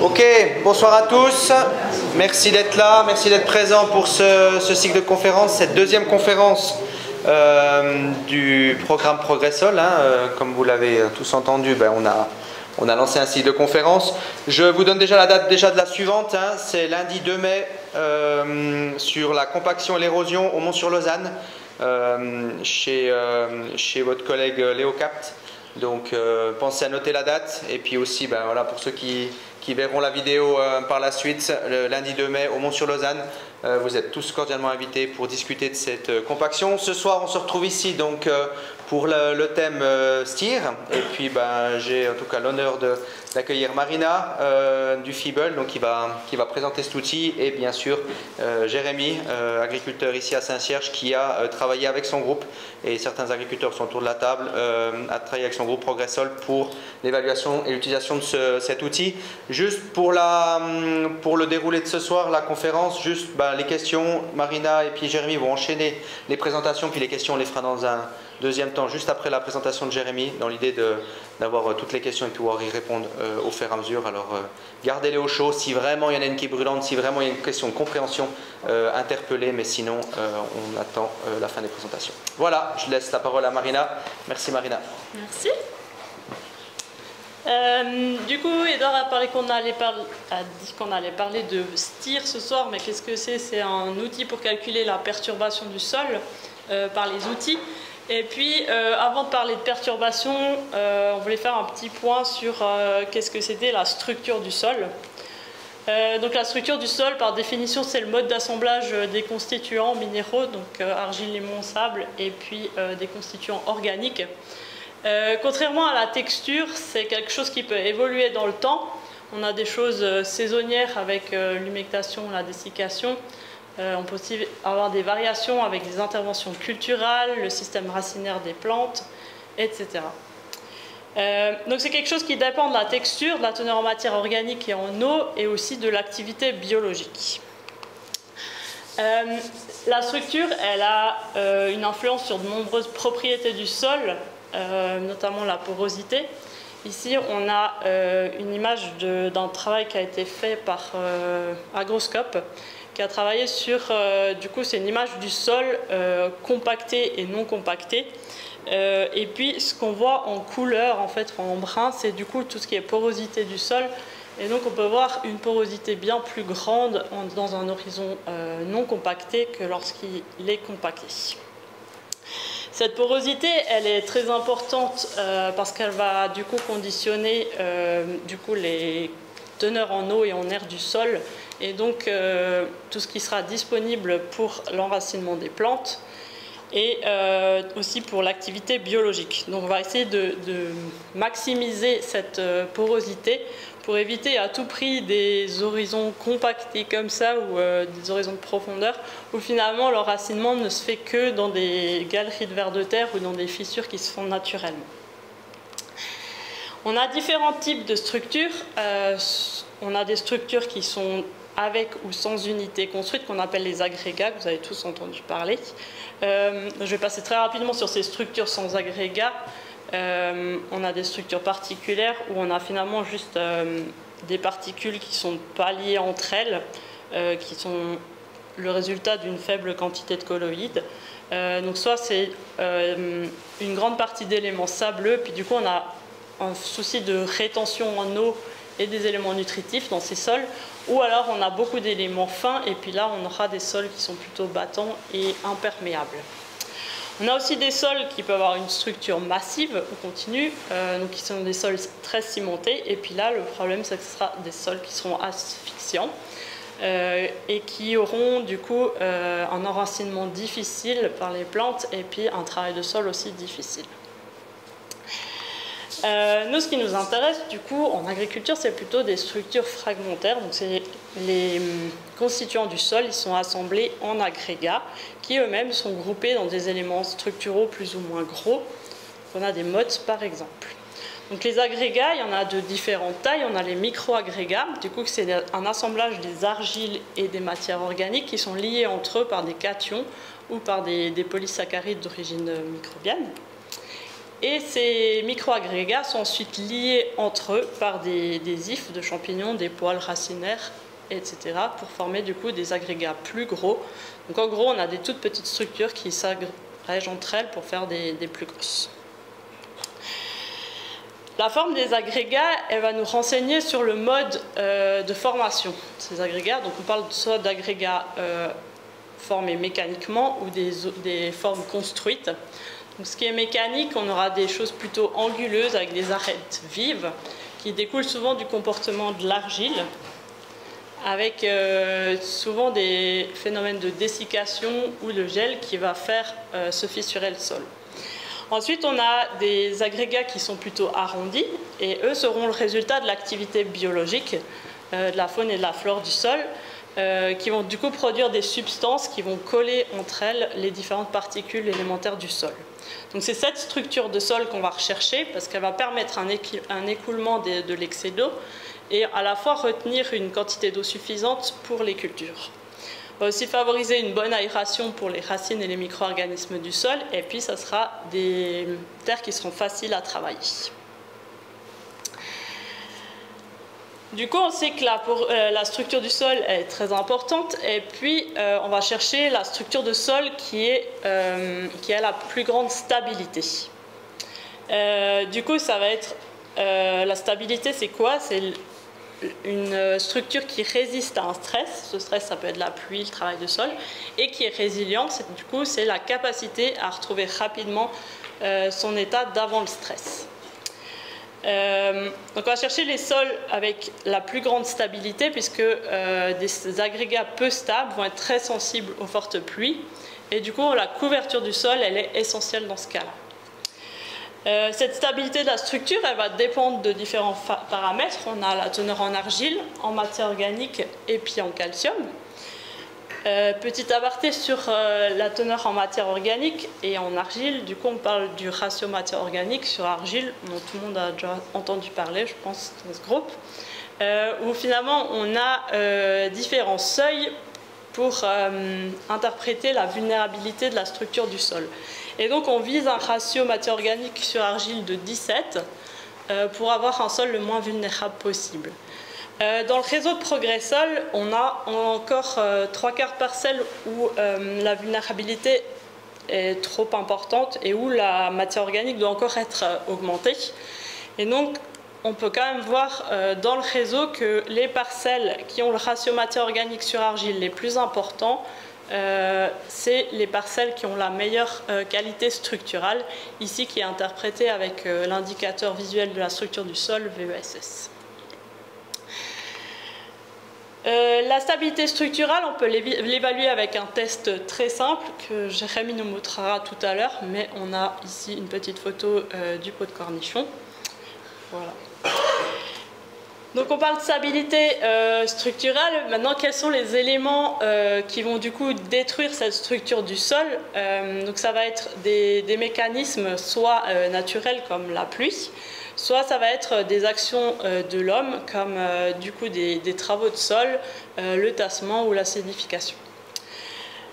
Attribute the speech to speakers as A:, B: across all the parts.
A: Ok, bonsoir à tous. Merci d'être là, merci d'être présent pour ce cycle de conférences, cette deuxième conférence du programme Progressol. Comme vous l'avez tous entendu, on a lancé un cycle de conférences. Je vous donne déjà la date de la suivante. C'est lundi 2 mai sur la compaction et l'érosion au Mont-sur-Lausanne, chez votre collègue Léo Capt. Donc pensez à noter la date, et puis aussi voilà, pour ceux qui verront la vidéo par la suite, le lundi 2 mai au Mont-sur-Lausanne, vous êtes tous cordialement invités pour discuter de cette compaction. Ce soir on se retrouve ici donc pour le thème STIR, et puis j'ai en tout cas l'honneur d'accueillir Marina du FIBEL, donc qui va présenter cet outil, et bien sûr Jérémy, agriculteur ici à Saint-Cierges, qui a travaillé avec son groupe, et certains agriculteurs sont autour de la table, a travaillé avec son groupe Progressol pour l'évaluation et l'utilisation de cet outil. Juste pour le déroulé de ce soir, la conférence, juste les questions, Marina et puis Jérémy vont enchaîner les présentations, puis les questions on les fera dans un deuxième temps, juste après la présentation de Jérémy, dans l'idée d'avoir toutes les questions et pouvoir y répondre au fur et à mesure. Alors gardez-les au chaud, si vraiment il y en a une qui est brûlante, si vraiment il y a une question de compréhension, interpellez, mais sinon on attend la fin des présentations. Voilà, je laisse la parole à Marina. Merci Marina.
B: Merci. Du coup, Edouard a dit qu'on allait parler de STIR ce soir, mais qu'est-ce que c'est? C'est un outil pour calculer la perturbation du sol par les outils. Et puis, avant de parler de perturbation, on voulait faire un petit point sur qu'est-ce que c'était la structure du sol. Donc la structure du sol, par définition, c'est le mode d'assemblage des constituants minéraux, donc argile, limon, sable, et puis des constituants organiques. Contrairement à la texture, c'est quelque chose qui peut évoluer dans le temps. On a des choses saisonnières avec l'humectation, la dessiccation. On peut aussi avoir des variations avec des interventions culturales, le système racinaire des plantes, etc. Donc c'est quelque chose qui dépend de la texture, de la teneur en matière organique et en eau, et aussi de l'activité biologique. La structure, elle a une influence sur de nombreuses propriétés du sol, notamment la porosité. Ici, on a une image d'un travail qui a été fait par Agroscope, qui a travaillé sur, du coup, c'est une image du sol compacté et non compacté. Et puis, ce qu'on voit en couleur, en fait, en brun, c'est du coup tout ce qui est porosité du sol. Et donc, on peut voir une porosité bien plus grande dans un horizon non compacté que lorsqu'il est compacté. Cette porosité, elle est très importante parce qu'elle va du coup conditionner les teneurs en eau et en air du sol, et donc tout ce qui sera disponible pour l'enracinement des plantes et aussi pour l'activité biologique. Donc on va essayer de maximiser cette porosité pour éviter à tout prix des horizons compactés comme ça, ou des horizons de profondeur où finalement l'enracinement ne se fait que dans des galeries de vers de terre ou dans des fissures qui se font naturellement. On a différents types de structures. On a des structures qui sont avec ou sans unité construite, qu'on appelle les agrégats, que vous avez tous entendu parler. Je vais passer très rapidement sur ces structures sans agrégats. On a des structures particulières où on a finalement juste des particules qui ne sont pas liées entre elles, qui sont le résultat d'une faible quantité de colloïdes. Donc soit c'est une grande partie d'éléments sableux, puis du coup on a un souci de rétention en eau et des éléments nutritifs dans ces sols, ou alors on a beaucoup d'éléments fins, et puis là on aura des sols qui sont plutôt battants et imperméables. On a aussi des sols qui peuvent avoir une structure massive ou continue, donc qui sont des sols très cimentés, et puis là le problème c'est que ce sera des sols qui seront asphyxiants et qui auront du coup un enracinement difficile par les plantes, et puis un travail de sol aussi difficile. Nous, ce qui nous intéresse du coup en agriculture, c'est plutôt des structures fragmentaires. Donc c'est les constituants du sol, ils sont assemblés en agrégats qui eux-mêmes sont groupés dans des éléments structuraux plus ou moins gros. On a des mottes par exemple. Donc les agrégats, il y en a de différentes tailles. On a les micro-agrégats, du coup c'est un assemblage des argiles et des matières organiques qui sont liées entre eux par des cations ou par des polysaccharides d'origine microbienne. Et ces microagrégats sont ensuite liés entre eux par des ifs de champignons, des poils racinaires, etc. pour former du coup des agrégats plus gros. Donc en gros, on a des toutes petites structures qui s'agrègent entre elles pour faire des plus grosses. La forme des agrégats, elle va nous renseigner sur le mode de formation de ces agrégats. Donc on parle soit d'agrégats formés mécaniquement ou des formes construites. Donc ce qui est mécanique, on aura des choses plutôt anguleuses avec des arêtes vives qui découlent souvent du comportement de l'argile, avec souvent des phénomènes de dessiccation ou de gel qui va faire se fissurer le sol. Ensuite, on a des agrégats qui sont plutôt arrondis, et eux seront le résultat de l'activité biologique de la faune et de la flore du sol, qui vont du coup produire des substances qui vont coller entre elles les différentes particules élémentaires du sol. Donc c'est cette structure de sol qu'on va rechercher, parce qu'elle va permettre un écoulement de l'excès d'eau, et à la fois retenir une quantité d'eau suffisante pour les cultures. On va aussi favoriser une bonne aération pour les racines et les micro-organismes du sol, et puis ça sera des terres qui seront faciles à travailler. Du coup, on sait que la structure du sol est très importante, et puis on va chercher la structure de sol qui a la plus grande stabilité. Du coup, ça va être la stabilité, c'est quoi? C'est une structure qui résiste à un stress. Ce stress, ça peut être la pluie, le travail de sol, et qui est résilient. Du coup, c'est la capacité à retrouver rapidement son état d'avant le stress. Donc on va chercher les sols avec la plus grande stabilité, puisque des agrégats peu stables vont être très sensibles aux fortes pluies, et du coup la couverture du sol, elle est essentielle dans ce cas-là. Cette stabilité de la structure, elle va dépendre de différents paramètres. On a la teneur en argile, en matière organique et puis en calcium. Petit aparté sur la teneur en matière organique et en argile. Du coup, on parle du ratio matière organique sur argile, dont tout le monde a déjà entendu parler, je pense, dans ce groupe, où finalement on a différents seuils pour interpréter la vulnérabilité de la structure du sol. Et donc on vise un ratio matière organique sur argile de 17 pour avoir un sol le moins vulnérable possible. Dans le réseau de Progressol, on a encore 3/4 parcelles où la vulnérabilité est trop importante et où la matière organique doit encore être augmentée. Et donc on peut quand même voir dans le réseau que les parcelles qui ont le ratio matière organique sur argile les plus importants, c'est les parcelles qui ont la meilleure qualité structurale, ici qui est interprété avec l'indicateur visuel de la structure du sol, VESS. La stabilité structurale, on peut l'évaluer avec un test très simple que Jérémy nous montrera tout à l'heure, mais on a ici une petite photo du pot de cornichon. Voilà. Donc on parle de stabilité structurale. Maintenant, quels sont les éléments qui vont du coup détruire cette structure du sol? Donc ça va être des mécanismes soit naturels comme la pluie, soit ça va être des actions de l'homme comme du coup des travaux de sol, le tassement ou l'acidification.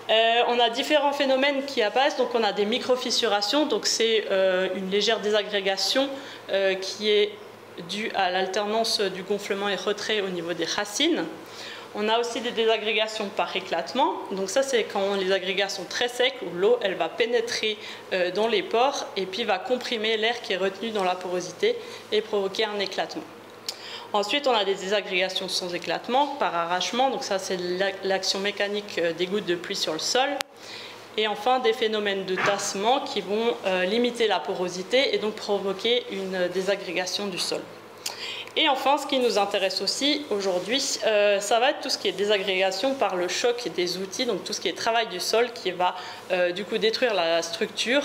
B: On a différents phénomènes qui apparaissent. Donc on a des microfissurations, donc c'est une légère désagrégation qui est due à l'alternance du gonflement et retrait au niveau des racines. On a aussi des désagrégations par éclatement. Donc ça, c'est quand les agrégats sont très secs, où l'eau elle va pénétrer dans les pores et puis va comprimer l'air qui est retenu dans la porosité et provoquer un éclatement. Ensuite, on a des désagrégations sans éclatement par arrachement. Donc ça, c'est l'action mécanique des gouttes de pluie sur le sol. Et enfin, des phénomènes de tassement qui vont limiter la porosité et donc provoquer une désagrégation du sol. Et enfin, ce qui nous intéresse aussi aujourd'hui, ça va être tout ce qui est désagrégation par le choc des outils, donc tout ce qui est travail du sol qui va du coup détruire la structure.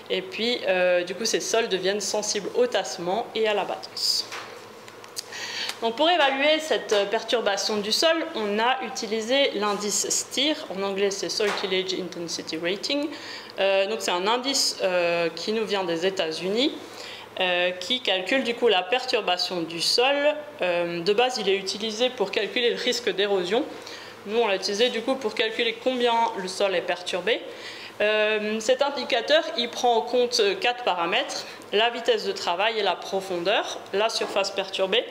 B: Et puis, du coup, ces sols deviennent sensibles au tassement et à l'abattance. Donc pour évaluer cette perturbation du sol, on a utilisé l'indice STIR, en anglais c'est Soil Tillage Intensity Rating. Donc c'est un indice qui nous vient des États-Unis, qui calcule du coup la perturbation du sol. De base, il est utilisé pour calculer le risque d'érosion. Nous, on l'a utilisé du coup pour calculer combien le sol est perturbé. Cet indicateur, il prend en compte 4 paramètres, la vitesse de travail et la profondeur, la surface perturbée.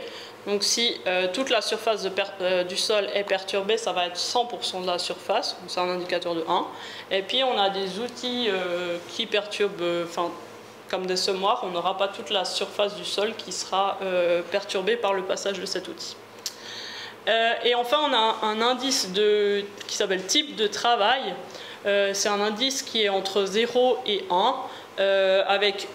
B: Donc si toute la surface du sol est perturbée, ça va être 100% de la surface, c'est un indicateur de 1. Et puis on a des outils qui perturbent, comme des semoirs, on n'aura pas toute la surface du sol qui sera perturbée par le passage de cet outil. Et enfin on a un indice qui s'appelle type de travail. C'est un indice qui est entre 0 et 1, avec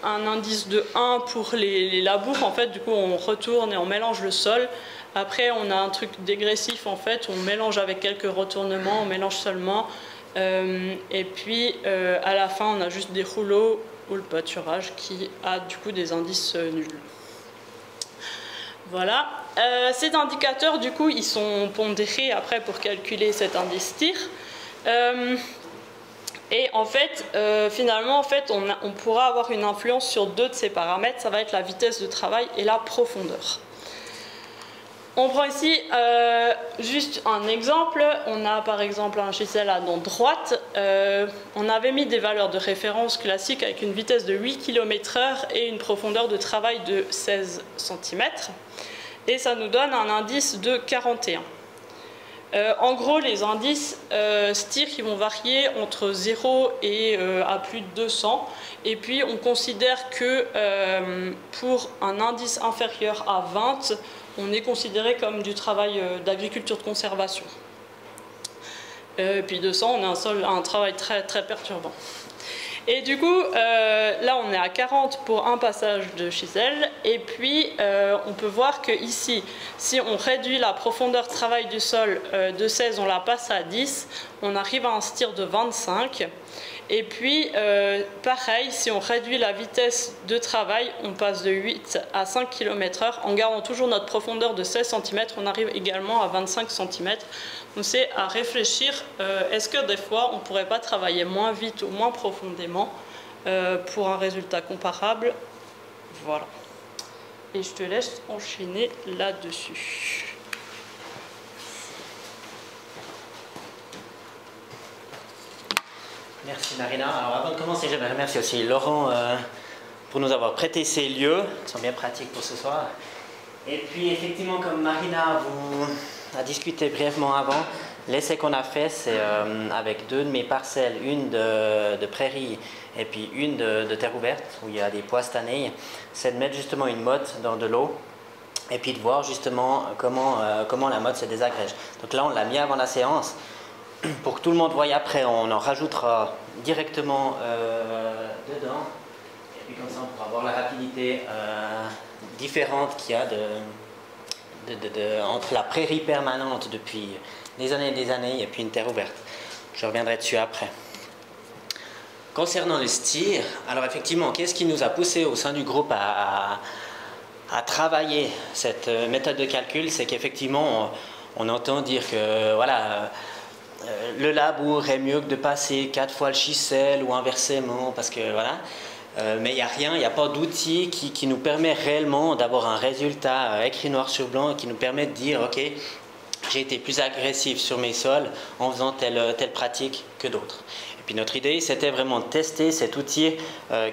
B: un indice de 1 pour les labours. En fait, du coup, on retourne et on mélange le sol. Après, on a un truc dégressif, en fait, on mélange avec quelques retournements, on mélange seulement. Et puis, à la fin, on a juste des rouleaux ou le pâturage qui a du coup des indices nuls. Voilà. Ces indicateurs, du coup, ils sont pondérés après pour calculer cet indice TIR. Et en fait, finalement, on pourra avoir une influence sur 2 de ces paramètres. Ça va être la vitesse de travail et la profondeur. On prend ici juste un exemple. On a par exemple un giselle à dent droite. On avait mis des valeurs de référence classiques avec une vitesse de 8 km/h et une profondeur de travail de 16 cm. Et ça nous donne un indice de 41. En gros, les indices STIR qui vont varier entre 0 et à plus de 200. Et puis, on considère que pour un indice inférieur à 20, on est considéré comme du travail d'agriculture de conservation. Puis 200, on a un travail très, très perturbant. Et du coup, là on est à 40 pour un passage de chisel. Et puis, on peut voir que ici, si on réduit la profondeur de travail du sol de 16, on la passe à 10, on arrive à un STIR de 25. Et puis, pareil, si on réduit la vitesse de travail, on passe de 8 à 5 km/h. En gardant toujours notre profondeur de 16 cm, on arrive également à 25 cm. Donc c'est à réfléchir, est-ce que des fois on ne pourrait pas travailler moins vite ou moins profondément pour un résultat comparable? Voilà. Et je te laisse enchaîner là-dessus.
C: Merci Marina. Alors avant de commencer, j'aimerais remercier aussi Laurent pour nous avoir prêté ces lieux, qui sont bien pratiques pour ce soir. Et puis effectivement, comme Marina vous a discuté brièvement avant, l'essai qu'on a fait, c'est avec 2 de mes parcelles, une de prairie et puis une de terre ouverte, où il y a des pois cette année, c'est de mettre justement une motte dans de l'eau et puis de voir justement comment la motte se désagrège. Donc là, on l'a mis avant la séance. Pour que tout le monde voie après, on en rajoutera directement dedans. Et puis comme ça, on pourra voir la rapidité différente qu'il y a entre la prairie permanente depuis des années et puis une terre ouverte. Je reviendrai dessus après. Concernant le STIR, alors effectivement, qu'est-ce qui nous a poussé au sein du groupe à travailler cette méthode de calcul? C'est qu'effectivement, on entend dire que voilà, le labour est mieux que de passer 4 fois le chisel ou inversement, parce que voilà. Mais il n'y a rien, il n'y a pas d'outil qui nous permet réellement d'avoir un résultat écrit noir sur blanc, qui nous permet de dire ok, j'ai été plus agressif sur mes sols en faisant telle pratique que d'autres. Et puis notre idée, c'était vraiment de tester cet outil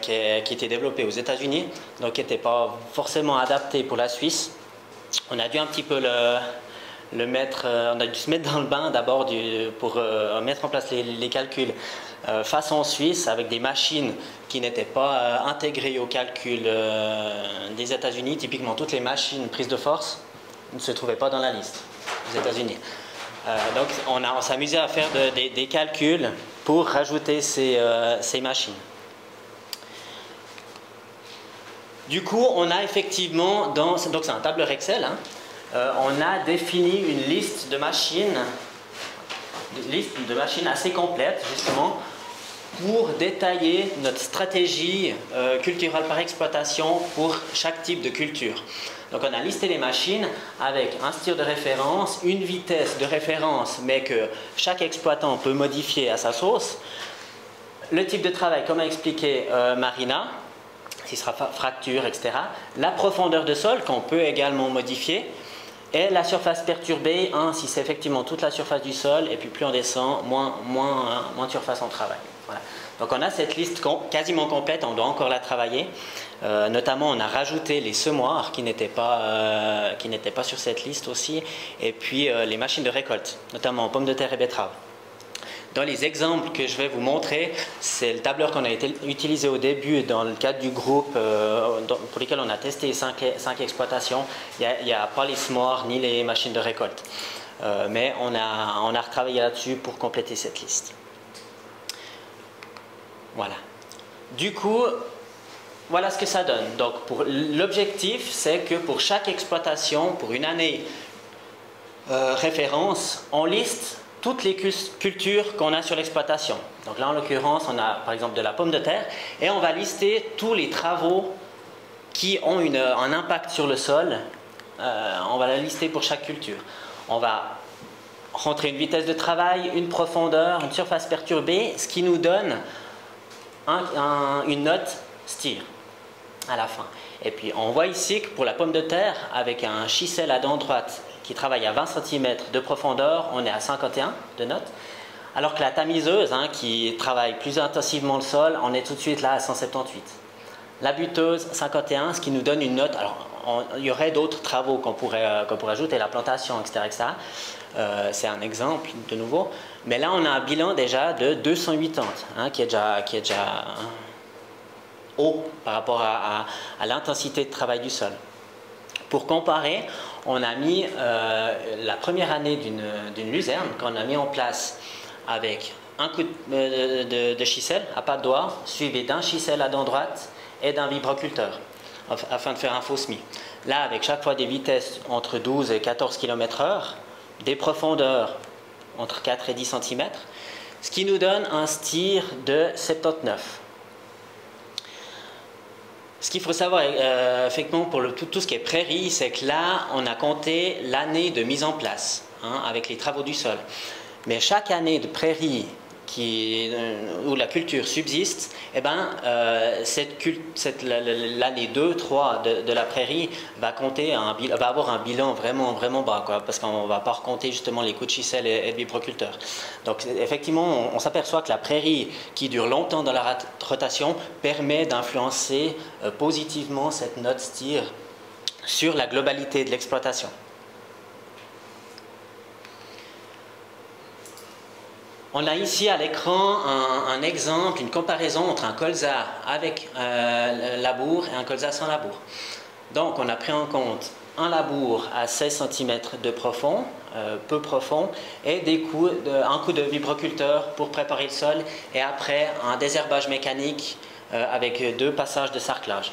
C: qui était développé aux États-Unis, donc qui n'était pas forcément adapté pour la Suisse. On a dû un petit peu le mettre, on a dû se mettre dans le bain d'abord pour mettre en place les calculs façon suisse, avec des machines qui n'étaient pas intégrées au calcul des États-Unis. Typiquement, toutes les machines prises de force ne se trouvaient pas dans la liste aux États-Unis. Donc on s'amusait à faire des calculs pour rajouter ces machines. Du coup, on a effectivement, donc c'est un tableur Excel, hein, on a défini une liste de machines assez complète, justement, pour détailler notre stratégie culturelle par exploitation pour chaque type de culture. Donc on a listé les machines avec un STIR de référence, une vitesse de référence, mais que chaque exploitant peut modifier à sa sauce. Le type de travail, comme a expliqué Marina, s'il sera fracture, etc. La profondeur de sol, qu'on peut également modifier. Et la surface perturbée, si c'est effectivement toute la surface du sol, et puis plus on descend, moins de surface on travaille. Voilà. Donc on a cette liste quasiment complète, on doit encore la travailler. Notamment, on a rajouté les semoirs qui n'étaient pas sur cette liste aussi, et puis les machines de récolte, notamment pommes de terre et betteraves. Dans les exemples que je vais vous montrer, c'est le tableur qu'on a utilisé au début dans le cadre du groupe pour lequel on a testé 5 exploitations. Il n'y a pas les semoirs ni les machines de récolte. Mais on a retravaillé là-dessus pour compléter cette liste. Voilà. Du coup, voilà ce que ça donne. Donc, l'objectif, c'est que pour chaque exploitation, pour une année référence, on liste toutes les cultures qu'on a sur l'exploitation. Donc là, en l'occurrence, on a par exemple de la pomme de terre, et on va lister tous les travaux qui ont un impact sur le sol. On va la lister pour chaque culture. On va rentrer une vitesse de travail, une profondeur, une surface perturbée, ce qui nous donne une note STIR à la fin. Et puis on voit ici que pour la pomme de terre, avec un schissel à dent droite qui travaille à 20 cm de profondeur, on est à 51 de note. Alors que la tamiseuse, qui travaille plus intensivement le sol, on est tout de suite là à 178. La buteuse, 51, ce qui nous donne une note. Alors, il y aurait d'autres travaux qu'on pourrait ajouter, la plantation, etc. C'est un exemple de nouveau. Mais là, on a un bilan déjà de 280, qui est déjà haut par rapport à l'intensité de travail du sol. Pour comparer, on a mis la première année d'une luzerne qu'on a mis en place avec un coup de schissel à pas de doigt, suivi d'un schissel à dent droite et d'un vibroculteur, afin de faire un faux semis. Là, avec chaque fois des vitesses entre 12 et 14 km/h, des profondeurs entre 4 et 10 cm, ce qui nous donne un STIR de 79. Ce qu'il faut savoir, effectivement, pour tout ce qui est prairie, c'est que là, on a compté l'année de mise en place, avec les travaux du sol. Mais chaque année de prairie où la culture subsiste, l'année 2, 3 de la prairie va avoir un bilan vraiment, vraiment bas, parce qu'on ne va pas recompter justement les coups de schissel et de vibroculteur. Donc effectivement, on s'aperçoit que la prairie qui dure longtemps dans la rotation permet d'influencer positivement cette note STIR sur la globalité de l'exploitation. On a ici à l'écran un exemple, une comparaison entre un colza avec labour et un colza sans labour. Donc on a pris en compte un labour à 16 cm de profond, peu profond, et un coup de vibroculteur pour préparer le sol, et après un désherbage mécanique avec 2 passages de sarclage.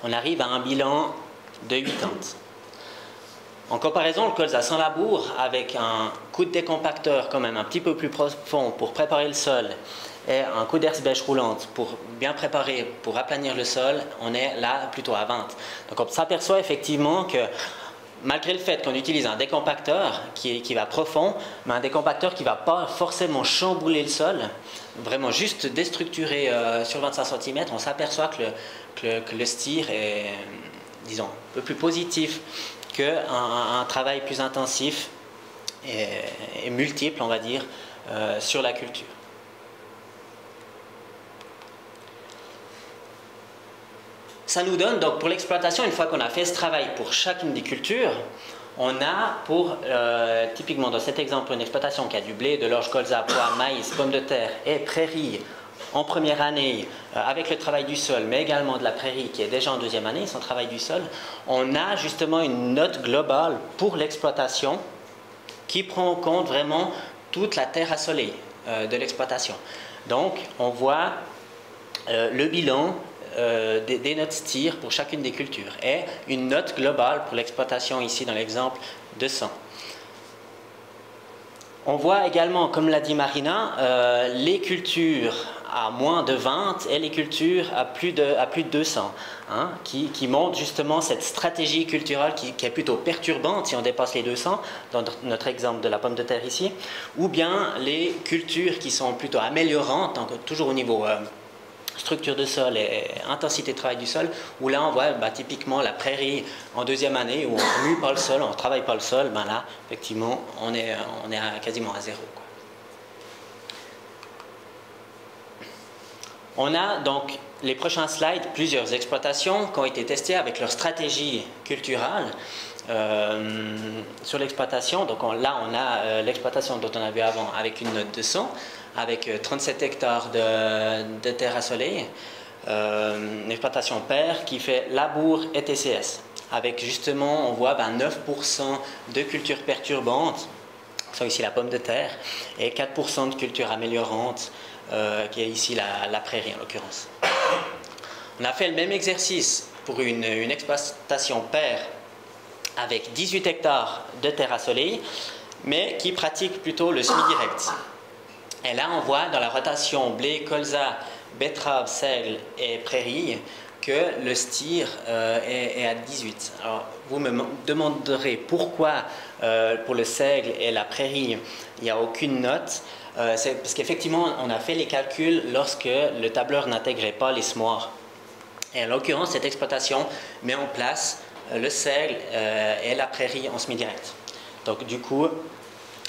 C: On arrive à un bilan de 80. En comparaison, le colza sans labour, avec un coup de décompacteur quand même un petit peu plus profond pour préparer le sol et un coup d'herse-bêche roulante pour bien préparer, pour aplanir le sol, on est là plutôt à 20. Donc on s'aperçoit effectivement que malgré le fait qu'on utilise un décompacteur qui va profond, mais un décompacteur qui ne va pas forcément chambouler le sol, vraiment juste déstructurer sur 25 cm, on s'aperçoit que le STIR est, disons, un peu plus positif qu'un travail plus intensif et multiple, on va dire, sur la culture. Ça nous donne donc pour l'exploitation, une fois qu'on a fait ce travail pour chacune des cultures, on a pour, typiquement dans cet exemple, une exploitation qui a du blé, de l'orge, colza, pois, maïs, pommes de terre et prairie en première année, avec le travail du sol, mais également de la prairie qui est déjà en deuxième année, son travail du sol, on a justement une note globale pour l'exploitation qui prend en compte vraiment toute la terre assolée de l'exploitation. Donc, on voit le bilan des notes STIR pour chacune des cultures et une note globale pour l'exploitation ici dans l'exemple de 100. On voit également, comme l'a dit Marina, les cultures à moins de 20 et les cultures à plus de 200, qui montrent justement cette stratégie culturelle qui est plutôt perturbante si on dépasse les 200, dans notre exemple de la pomme de terre ici, ou bien les cultures qui sont plutôt améliorantes, donc toujours au niveau structure de sol et intensité de travail du sol, où là on voit typiquement la prairie en deuxième année, où on ne mue pas le sol, on ne travaille pas le sol, là effectivement on est quasiment à zéro, quoi. On a donc les prochains slides, plusieurs exploitations qui ont été testées avec leur stratégie culturelle sur l'exploitation. Donc là, on a l'exploitation dont on a vu avant avec une note de 100, avec 37 hectares de terre à soleil, une exploitation paire qui fait labour et TCS. Avec justement, on voit 9% de cultures perturbantes, sont ici la pomme de terre, et 4% de cultures améliorantes, qui est ici la prairie en l'occurrence. On a fait le même exercice pour une exploitation paire avec 18 hectares de terre à soleil, mais qui pratique plutôt le semi-direct. Et là, on voit dans la rotation blé, colza, betterave, seigle et prairie que le STIR est à 18. Alors, vous me demanderez pourquoi pour le seigle et la prairie, il n'y a aucune note. C'est parce qu'effectivement, on a fait les calculs lorsque le tableur n'intégrait pas les semoirs. Et en l'occurrence, cette exploitation met en place le seigle et la prairie en semi-direct. Donc, du coup,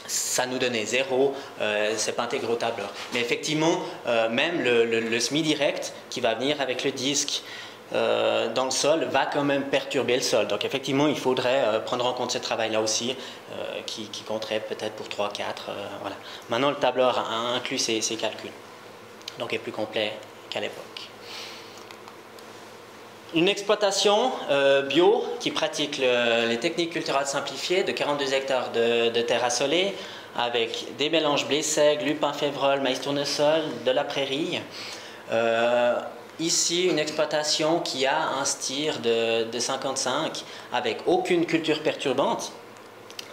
C: ça nous donnait 0, c'est pas intégré au tableur. Mais effectivement, même le semi-direct qui va venir avec le disque dans le sol va quand même perturber le sol. Donc effectivement, il faudrait prendre en compte ce travail-là aussi, qui compterait peut-être pour 3, 4. Voilà. Maintenant, le tableur a inclus ces calculs, donc est plus complet qu'à l'époque. Une exploitation bio qui pratique les techniques culturales simplifiées de 42 hectares de terre assolée avec des mélanges blé, seigle, lupin, févrole, maïs tournesol, de la prairie. Ici, une exploitation qui a un STIR de 55 avec aucune culture perturbante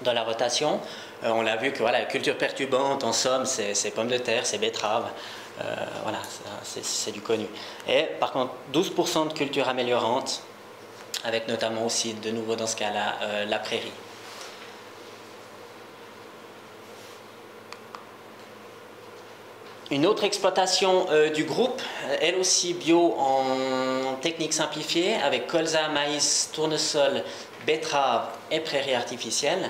C: dans la rotation. On l'a vu que voilà, la culture perturbante, en somme, c'est pommes de terre, c'est betterave. Voilà, c'est du connu. Et par contre, 12% de culture améliorante, avec notamment aussi, de nouveau dans ce cas-là, la prairie. Une autre exploitation du groupe, elle aussi bio en technique simplifiée, avec colza, maïs, tournesol, betterave et prairie artificielle.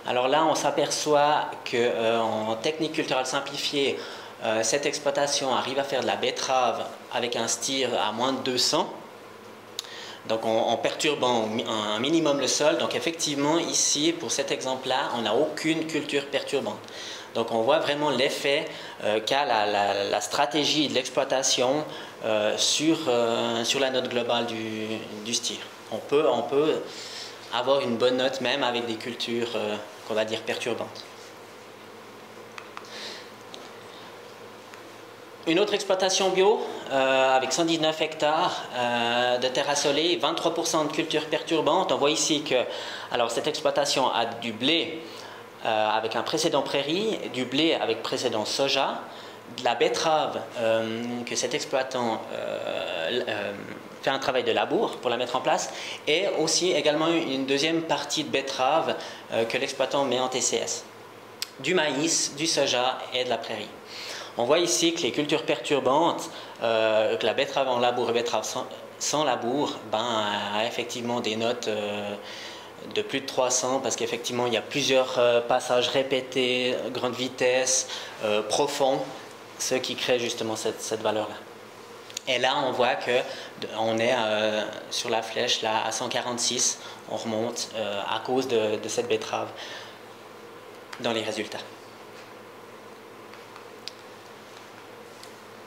C: Alors là, on s'aperçoit qu'en technique culturelle simplifiée, cette exploitation arrive à faire de la betterave avec un STIR à moins de 200, donc en perturbant un minimum le sol. Donc effectivement, ici, pour cet exemple-là, on n'a aucune culture perturbante. Donc on voit vraiment l'effet qu'a la stratégie de l'exploitation sur la note globale du STIR. On peut avoir une bonne note même avec des cultures qu'on va dire perturbantes. Une autre exploitation bio avec 119 hectares de terre assolée, 23% de cultures perturbantes. On voit ici que alors, cette exploitation a du blé avec un précédent prairie, du blé avec précédent soja, de la betterave que cet exploitant fait un travail de labour pour la mettre en place, et aussi également une deuxième partie de betterave que l'exploitant met en TCS. Du maïs, du soja et de la prairie. On voit ici que les cultures perturbantes, que la betterave en labour et betterave sans labour, a effectivement des notes de plus de 300 parce qu'effectivement il y a plusieurs passages répétés, grande vitesse, profonds, ce qui crée justement cette valeur-là. Et là on voit qu'on est sur la flèche là, à 146, on remonte à cause de cette betterave dans les résultats.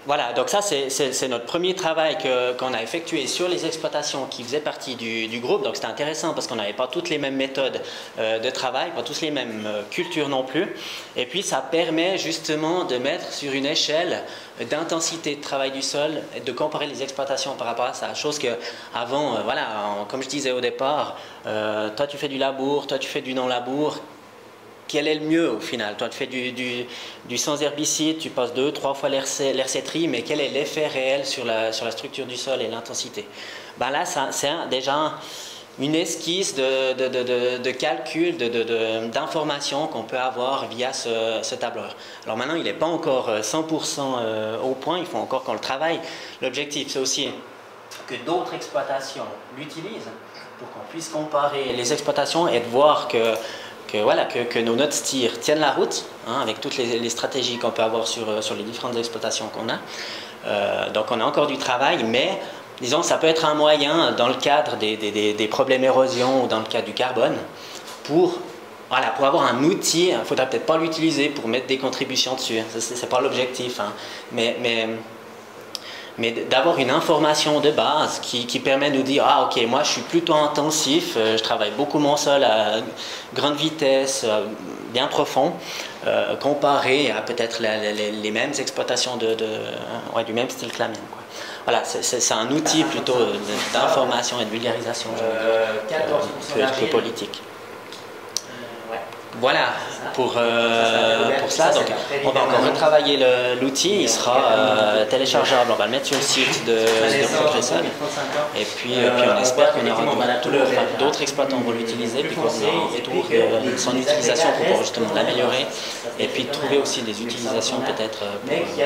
C: Voilà, donc ça c'est notre premier travail qu'on a effectué sur les exploitations qui faisaient partie du groupe. Donc c'était intéressant parce qu'on n'avait pas toutes les mêmes méthodes de travail, pas tous les mêmes cultures non plus. Et puis ça permet justement de mettre sur une échelle d'intensité de travail du sol et de comparer les exploitations par rapport à ça. Chose qu'avant, voilà, comme je disais au départ, toi tu fais du labour, toi tu fais du non-labour. Quel est le mieux au final? Toi, tu fais du sans herbicide, tu passes 2-3 fois l'hercétrie, mais quel est l'effet réel sur la structure du sol et l'intensité? Là, c'est déjà une esquisse de calcul, d'informations qu'on peut avoir via ce tableur. Alors maintenant, il n'est pas encore 100% au point, il faut encore qu'on le travaille. L'objectif, c'est aussi que d'autres exploitations l'utilisent pour qu'on puisse comparer les exploitations et de voir que nos notes STIR tiennent la route, avec toutes les stratégies qu'on peut avoir sur les différentes exploitations qu'on a. Donc on a encore du travail, mais disons ça peut être un moyen dans le cadre des problèmes érosion ou dans le cadre du carbone pour avoir un outil. Il ne faudra peut-être pas l'utiliser pour mettre des contributions dessus, ce n'est pas l'objectif, hein. Mais d'avoir une information de base qui permet de nous dire « Ah ok, moi je suis plutôt intensif, je travaille beaucoup mon sol à grande vitesse, bien profond, comparé à peut-être les mêmes exploitations du même style que la mienne. » Voilà, c'est un outil plutôt d'information et de vulgarisation que politique. Voilà pour ça. Donc, on va encore retravailler l'outil. Il sera téléchargeable. On va le mettre sur le site de Progressol. Et puis on espère qu'on aura d'autres exploitants vont l'utiliser, puis qu'on aura en retour son utilisation pour pouvoir justement l'améliorer. Et puis trouver aussi des utilisations peut-être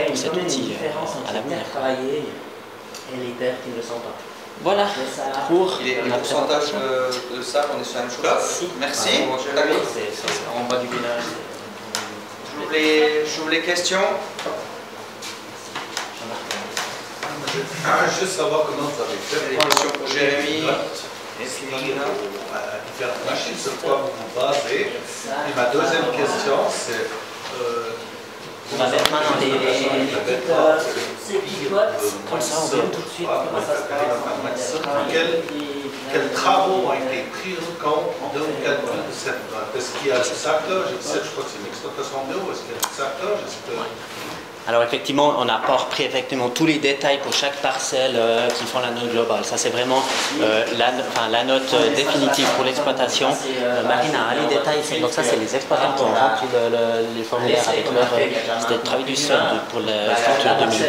C: pour cet outil à l'avenir.
D: Et les terres qui ne le sont pas.
C: Voilà pour
A: la présentation. De sable, on est sur la même chose. Merci.
C: On va du village.
A: J'ouvre les questions.
E: Juste savoir comment vous avez fait.
A: Des questions pour Jérémy.
E: Différentes machines, sur quoi vous vous basez. Et ma deuxième question, c'est.
C: On va mettre maintenant les petites
D: comme ça, on vient tout de suite.
E: Quels travaux ont été pris en compte dans le calcul de cette note? Est-ce qu'il y a le saclage? Je crois que c'est une exploitation d'eau. Est-ce qu'il y a le saclage?
C: Alors effectivement, on n'a pas repris effectivement tous les détails pour chaque parcelle qui font la note globale. Ça c'est vraiment la note définitive pour l'exploitation. Marina a les détails, donc ça c'est les exploitants qui ont rempli les formulaires avec leur c'était le travail du sol pour la structure 2000.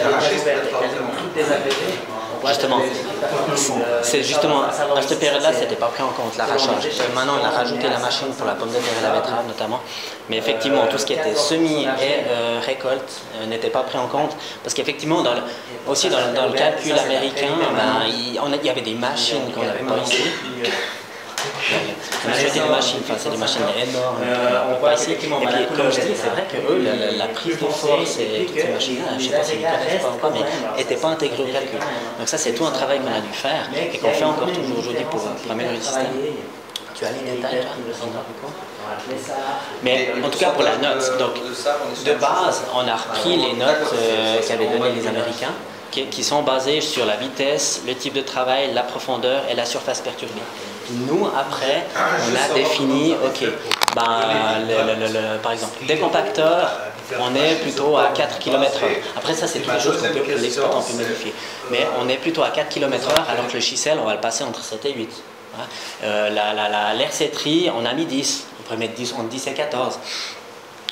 C: Justement, c'est justement à cette période-là, c'était pas pris en compte l'arrachage. Maintenant, on a rajouté la machine pour la pomme de terre et la betterave notamment, mais effectivement, tout ce qui était semis et récolte n'était pas pris en compte parce qu'effectivement, aussi dans le calcul américain, il y avait des machines qu'on n'avait pas ici. On a acheté des machines, c'est des machines énormes, pas ici. Et puis, comme je dis, c'est vrai que eux, la prise de force et toutes ces machines-là, je ne sais pas si vous connaissez pas ou pas, mais n'étaient pas intégrées au calcul. Donc ça, c'est tout un travail qu'on a dû faire et qu'on fait encore toujours aujourd'hui pour améliorer le système. Tu as les détails, toi? Mais en tout cas pour la note, donc de base, on a repris les notes qu'avaient données les Américains, qui sont basées sur la vitesse, le type de travail, la profondeur et la surface perturbée. Nous, après, on a défini, ok, par exemple, des compacteurs, on est plutôt à 4 km/h. Après ça, c'est toutes les choses que l'exploitant peut modifier. Mais on est plutôt à 4 km/h, alors que le chisel, on va le passer entre 7 et 8. L'hercétrie, on a mis 10. On pourrait mettre 10, entre 10 et 14.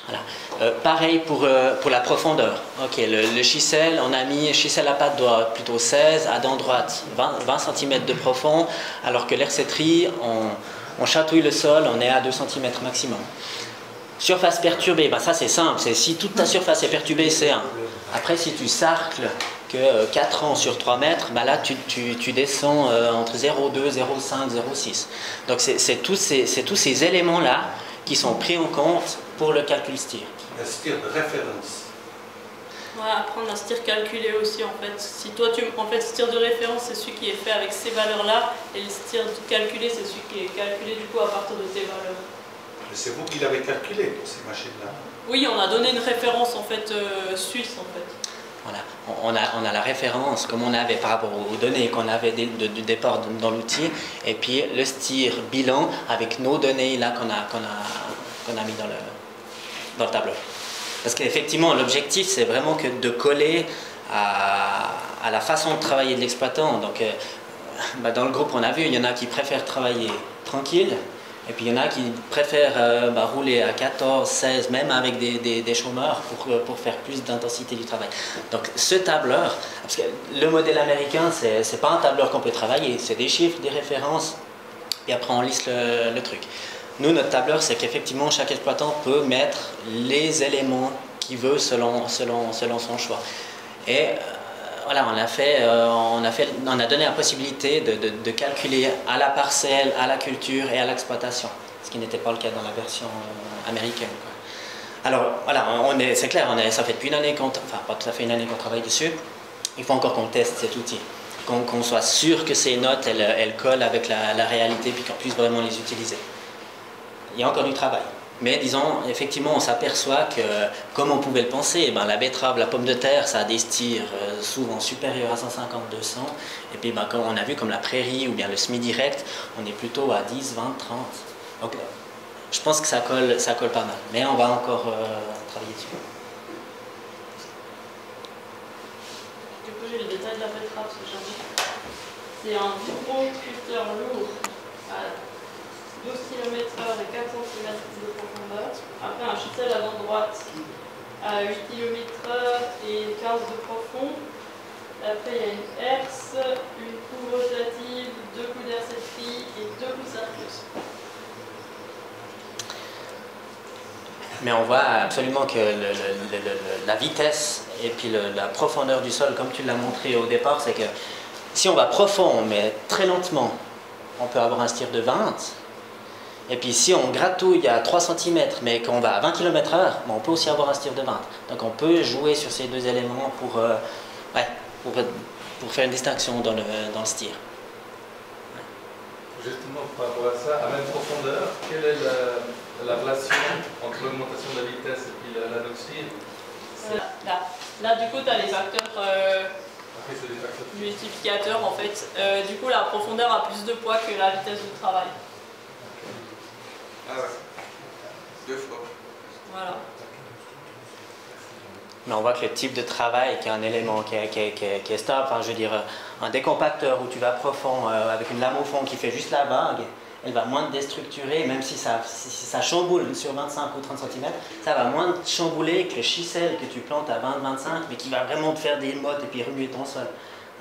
C: Voilà. Pareil pour la profondeur. Ok, le chisel, on a mis chisel à patte droite plutôt 16, à dent droite 20 cm de profond, alors que l'hercétrie, on chatouille le sol, on est à 2 cm maximum. Surface perturbée, ça c'est simple, c'est si toute ta surface est perturbée, c'est 1. Après, si tu sarcles que 4 ans sur 3 mètres, là tu descends entre 0,2, 0,5, 0,6. Donc c'est tous ces éléments-là qui sont pris en compte pour le calcul STIR.
E: Le STIR de référence.
B: Ouais, apprendre à STIR calculer aussi en fait. Si toi STIR de référence c'est celui qui est fait avec ces valeurs-là et le STIR calculé c'est celui qui est calculé du coup à partir de tes valeurs.
E: Mais c'est vous qui l'avez calculé pour ces machines-là?
B: Oui, on a donné une référence en fait suisse en fait.
C: Voilà, on a la référence comme on avait par rapport aux données qu'on avait du départ dans l'outil, et puis le STIR bilan avec nos données là qu'on a mis dans le tableau. Parce qu'effectivement, l'objectif c'est vraiment que de coller à la façon de travailler de l'exploitant. Donc, dans le groupe, on a vu, il y en a qui préfèrent travailler tranquille. Et puis il y en a qui préfèrent rouler à 14, 16, même avec des chômeurs pour faire plus d'intensité du travail. Donc ce tableur, parce que le modèle américain, c'est pas un tableur qu'on peut travailler, c'est des chiffres, des références, et après on lisse le truc. Nous, notre tableur, c'est qu'effectivement chaque exploitant peut mettre les éléments qu'il veut selon son choix. Et voilà, on a donné la possibilité de calculer à la parcelle, à la culture et à l'exploitation, ce qui n'était pas le cas dans la version américaine, quoi. Alors voilà, c'est clair, ça fait depuis une année pas tout à fait une année qu'on travaille dessus. Il faut encore qu'on teste cet outil, qu'on soit sûr que ces notes, elles collent avec la réalité, puis qu'on puisse vraiment les utiliser. Il y a encore du travail. Mais disons, effectivement, on s'aperçoit que, comme on pouvait le penser, la betterave, la pomme de terre, ça a des stires souvent supérieurs à 150-200. Et puis, comme on a vu, comme la prairie ou bien le semi-direct, on est plutôt à 10, 20, 30. Donc, je pense que ça colle pas mal. Mais on va encore travailler dessus.
B: Du coup, j'ai le détail de la betterave, ce que j'ai dit. C'est un vibroculteur lourd à 12 km/h et 4 cm de profondeur. Après, un chisel avant droite à 8 km/h et 15 de profond. Après, il y a une herse, une couve rotative, 2 coups d'hersetterie et 2 coups de circus.
C: Mais on voit absolument que la vitesse et puis la profondeur du sol, comme tu l'as montré au départ, c'est que si on va profond, mais très lentement, on peut avoir un stir de 20. Et puis si on gratouille à 3 cm, mais qu'on va à 20 km/h, on peut aussi avoir un stir de 20. Donc on peut jouer sur ces deux éléments pour faire une distinction dans le stir.
F: Justement, par rapport à ça, à même profondeur, quelle est la relation entre l'augmentation de la vitesse et puis la note stir?
B: Là, du coup, tu as les facteurs multiplicateurs, en fait. Du coup, la profondeur a plus de poids que la vitesse de travail.
A: Ah ouais. 2 fois.
B: Voilà.
C: Mais on voit que le type de travail, qui est un élément qui est stable, enfin, je veux dire, un décompacteur où tu vas profond avec une lame au fond qui fait juste la vague, elle va moins te déstructurer, même si ça chamboule sur 25 ou 30 cm, ça va moins te chambouler que le chisel que tu plantes à 20-25, mais qui va vraiment te faire des mottes et puis remuer ton sol.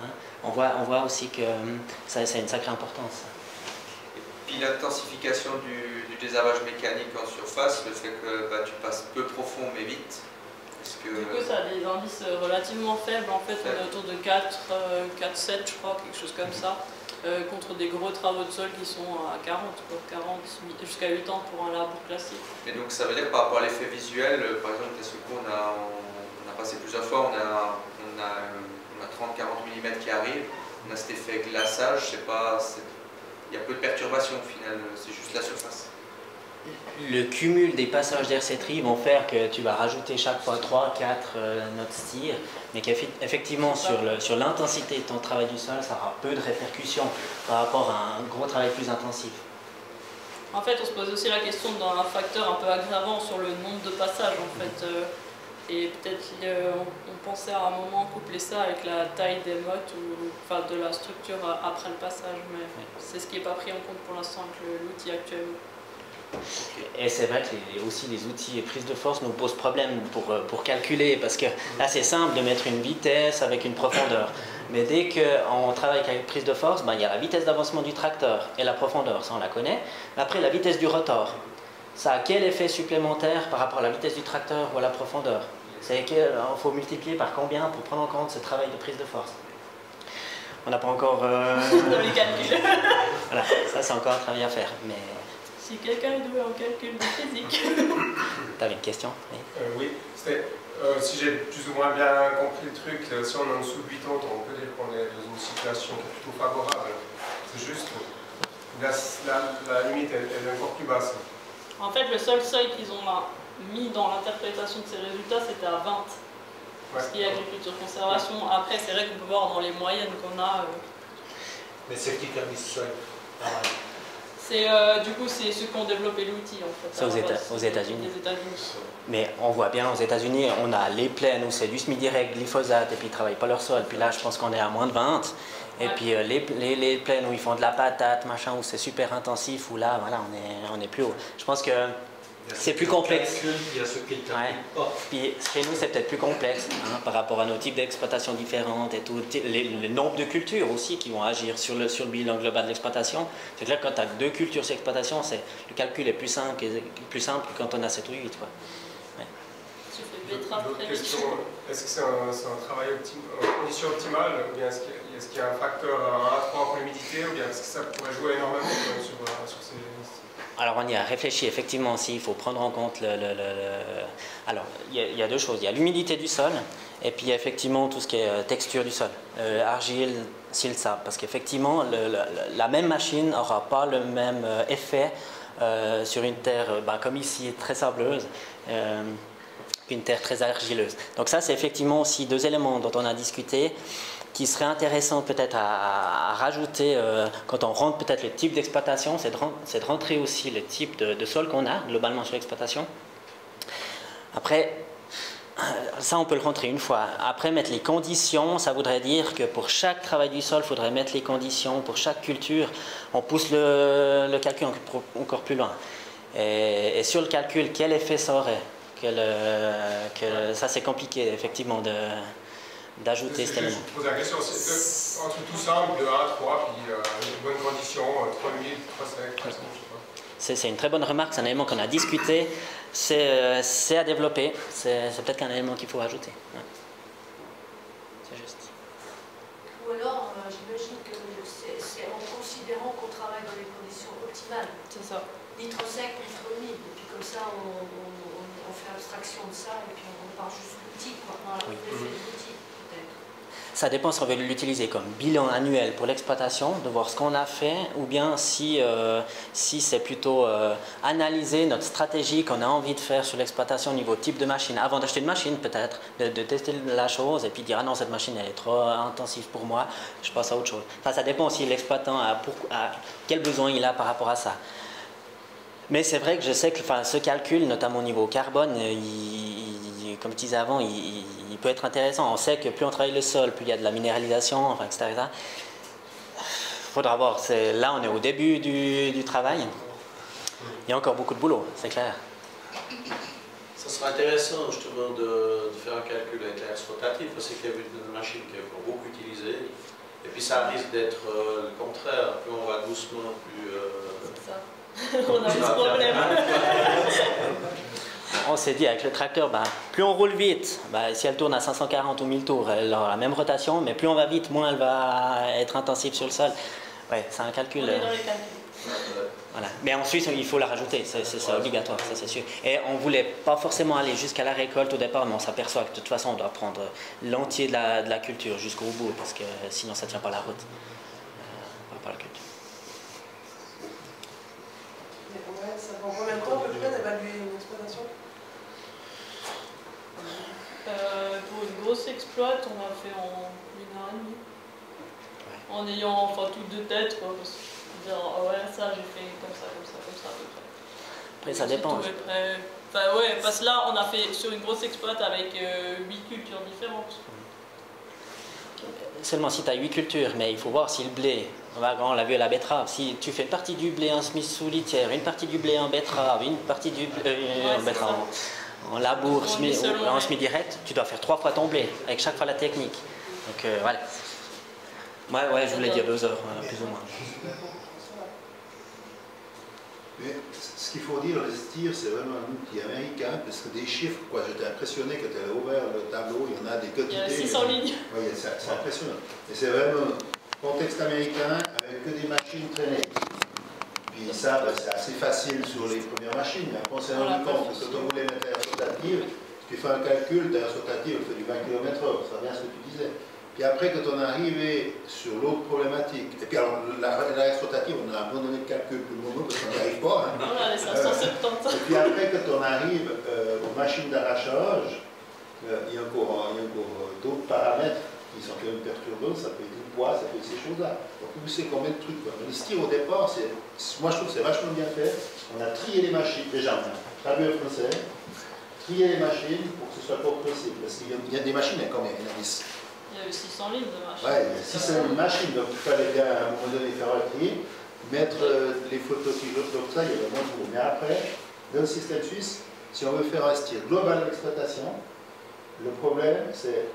C: Hein? On voit aussi que ça a une sacrée importance.
A: Et puis l'intensification du désherbage mécanique en surface, le fait que tu passes peu profond mais vite.
B: Du coup, ça a des indices relativement faibles. En fait, on est autour de 4-7, je crois, quelque chose comme ça, contre des gros travaux de sol qui sont à 40 jusqu'à 8 ans pour un labour classique.
A: Et donc, ça veut dire par rapport à l'effet visuel, par exemple, à ce coup, on a passé plusieurs fois, on a 30-40 mm qui arrivent, on a cet effet glaçage, je sais pas, il y a peu de perturbations au final, c'est juste la surface.
C: Le cumul des passages d'hersetterie vont faire que tu vas rajouter chaque fois 3-4 notes stir, mais qu'effectivement sur l'intensité de ton travail du sol, ça aura peu de répercussions par rapport à un gros travail plus intensif.
B: En fait, on se pose aussi la question d'un facteur un peu aggravant sur le nombre de passages, en fait. Et peut-être on pensait à un moment coupler ça avec la taille des mottes ou enfin, de la structure après le passage, mais c'est ce qui n'est pas pris en compte pour l'instant avec l'outil actuellement.
C: Et c'est vrai que aussi les outils et prise de force nous posent problème pour calculer, parce que là c'est simple de mettre une vitesse avec une profondeur, mais dès qu'on travaille avec prise de force, il y a la vitesse d'avancement du tracteur et la profondeur, ça on la connaît. Après la vitesse du rotor, ça a quel effet supplémentaire par rapport à la vitesse du tracteur ou à la profondeur? C'est qu'il faut multiplier par combien pour prendre en compte ce travail de prise de force? On n'a pas encore...
B: Dans les calculs.
C: Voilà, ça c'est encore un travail à faire, mais...
B: Si quelqu'un est doué en calcul de physique.
C: Tu avais une question?
G: Oui, c'était, si j'ai plus ou moins bien compris le truc, si on est en dessous de 80, on peut dire qu'on est dans une situation qui est plutôt favorable. C'est juste, la limite elle est encore plus basse.
B: En fait, le seul seuil qu'ils ont mis dans l'interprétation de ces résultats, c'était à 20. Ce qui est agriculture conservation. Après, c'est vrai qu'on peut voir dans les moyennes qu'on a.
E: Mais c'est qui a mis ce seuil?
B: Du coup, c'est ceux qui ont développé l'outil en fait.
C: C'est aux États-Unis.
B: Les États-Unis.
C: Mais on voit bien aux États-Unis, on a les plaines où c'est du semi-direct, glyphosate, et puis ils ne travaillent pas leur sol. Puis là, je pense qu'on est à moins de 20. Et puis les plaines où ils font de la patate, machin, où c'est super intensif, où là, voilà, on est plus haut. Je pense que c'est plus complexe.
E: Il y a ceux qui ne calculent pas.
C: Puis chez nous, c'est peut-être plus complexe par rapport à nos types d'exploitation différentes et tout. Le nombre de cultures aussi qui vont agir sur le bilan global de l'exploitation. C'est clair que quand tu as 2 cultures sur l'exploitation, le calcul est plus simple que quand on a 7 ou 8. Quoi. Ouais.
G: Est-ce que c'est un travail en conditions optimales, ou bien est-ce qu'il y a un facteur à 3 pour l'humidité, ou bien est-ce que ça pourrait jouer énormément sur ces...
C: Alors on y a réfléchi effectivement aussi, il faut prendre en compte Alors il y a 2 choses, il y a l'humidité du sol Et puis effectivement tout ce qui est texture du sol, argile, silt, sable, parce qu'effectivement la même machine n'aura pas le même effet sur une terre comme ici très sableuse, une terre très argileuse. Donc ça c'est effectivement aussi deux éléments dont on a discuté qui seraient intéressants peut-être à rajouter quand on rentre peut-être le type d'exploitation, c'est de rentrer aussi le type de sol qu'on a globalement sur l'exploitation. Après, ça, on peut le rentrer une fois. Après, mettre les conditions, ça voudrait dire que pour chaque travail du sol, il faudrait mettre les conditions. Pour chaque culture, on pousse le calcul encore plus loin. Et sur le calcul, quel effet ça aurait? Ça, c'est compliqué, effectivement, d'ajouter cet élément.
G: Je pose la question, c'est entre tout simple, de 1 à 3, puis une bonne condition, 3 000, 3 5, 3 5, je sais pas.
C: C'est une très bonne remarque, c'est un élément qu'on a discuté, c'est à développer, c'est peut-être un élément qu'il faut ajouter. Ouais. C'est juste.
H: Ou alors, j'imagine que c'est en considérant qu'on travaille dans les conditions optimales.
B: C'est ça.
H: Litre sec, litre humide, et puis comme ça, on fait abstraction de ça, et puis on part juste l'outil, quoi. Voilà,
C: Oui.
H: l'effet de l'outil, peut-être.
C: Ça dépend si on veut l'utiliser comme bilan annuel pour l'exploitation, de voir ce qu'on a fait, ou bien si c'est plutôt analyser notre stratégie qu'on a envie de faire sur l'exploitation au niveau type de machine. Avant d'acheter une machine, peut-être, de tester la chose et puis dire « Ah non, cette machine, elle est trop intensive pour moi, je passe à autre chose. » Enfin, ça dépend aussi de l'exploitant, à quel besoin il a par rapport à ça. Mais c'est vrai que je sais que ce calcul, notamment au niveau carbone, comme je disais avant, il peut être intéressant. On sait que plus on travaille le sol, plus il y a de la minéralisation, etc. Il faudra voir. Là, on est au début du travail. Il y a encore beaucoup de boulot, c'est clair.
E: Ça sera intéressant justement de faire un calcul avec l'axe rotatif, parce qu'il y a une machine qui est encore beaucoup utilisée. Et puis ça risque d'être le contraire. Plus on va doucement, plus...
B: C'est ça. On a ce problème.
C: On s'est dit avec le tracteur, plus on roule vite, si elle tourne à 540 ou 1000 tours, elle aura la même rotation, mais plus on va vite, moins elle va être intensive sur le sol. Ouais, c'est un calcul.
B: On est dans les calculs.
C: Voilà. Mais en Suisse, il faut la rajouter, c'est obligatoire, ça c'est sûr. Et on ne voulait pas forcément aller jusqu'à la récolte au départ, mais on s'aperçoit que de toute façon, on doit prendre l'entier de la culture jusqu'au bout, parce que sinon ça ne tient pas la route. Par rapport à la culture.
I: Ça prend combien de temps à peu près d'évaluer une exploitation?
B: Pour une grosse exploite, on a fait en 1h30. Ouais. En ayant tout de tête, quoi. Parce que dire, ouais, ça j'ai fait comme ça, à peu près.
C: Après, ça dépend.
B: Ouais, parce que là, on a fait sur une grosse exploite avec 8 cultures différentes.
C: Seulement si tu as 8 cultures, mais il faut voir si le blé, on l'a vu à la betterave, si tu fais une partie du blé en semis sous litière, une partie du blé en betterave, une partie du blé en betterave, en labour, en semis direct, tu dois faire 3 fois ton blé, avec chaque fois la technique. Donc voilà. Ouais, je voulais dire 2 heures, plus ou moins.
J: Mais ce qu'il faut dire, le STIR, c'est vraiment un outil américain, parce que des chiffres, j'étais impressionné quand elle a ouvert le tableau, il y en a des quantités.
B: Il y a 600 lignes.
J: Oui, c'est impressionnant. Et c'est vraiment contexte américain avec que des machines traînées. Puis ça, c'est assez facile sur les premières machines, mais après on s'est rendu compte que quand on voulait mettre l'air rotative, tu fais un calcul, l'air rotative, elle fait du 20 km/h, ça revient à ce que tu disais. Puis après, quand on est arrivé sur l'autre problématique, et puis alors l'axe rotative, on a abandonné le calcul pour le moment parce qu'on n'y arrive pas. Hein.
B: Voilà, les 570.
J: Et puis après, quand on arrive aux machines d'arrachage, il y a encore d'autres paramètres qui sont quand même perturbants, ça peut être du poids, ça peut être ces choses-là. Donc vous savez combien de trucs. Le STIR au départ, moi je trouve que c'est vachement bien fait. On a trié les machines, déjà on a traduit le français, trié les machines pour que ce soit pas possible. Parce qu'il y a des machines, il y a 10.
B: Il y avait 600 lignes de machines.
J: Ouais, il y a 600 lignes de machines, donc il fallait bien à un moment donné faire un tri, mettre les photos qui donc ça, il y a vraiment tout. Mais après, dans le système suisse, si on veut faire un STIR global d'exploitation, le problème c'est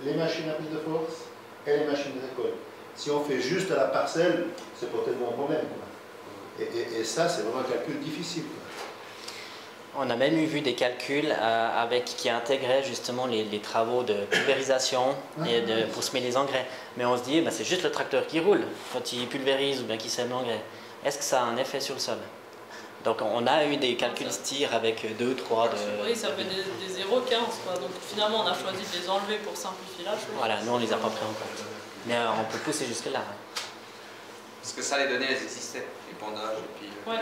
J: les machines à prise de force et les machines de récolte. Si on fait juste à la parcelle, c'est pas tellement un problème. Et ça, c'est vraiment un calcul difficile.
C: On a même vu des calculs qui intégraient justement les travaux de pulvérisation et pour semer les engrais. Mais on se dit, c'est juste le tracteur qui roule quand il pulvérise ou bien qu'il sème l'engrais. Est-ce que ça a un effet sur le sol? Donc on a eu des calculs STIR avec 2, 3 de...
B: Oui, ça fait des 0,15 quoi. Donc finalement on a choisi de les enlever pour simplifier la chose.
C: Voilà, nous on les a pas pris en compte. Mais on peut pousser jusque là.
A: Parce que ça, les données, elles existaient, les pondages et puis...
B: Ouais.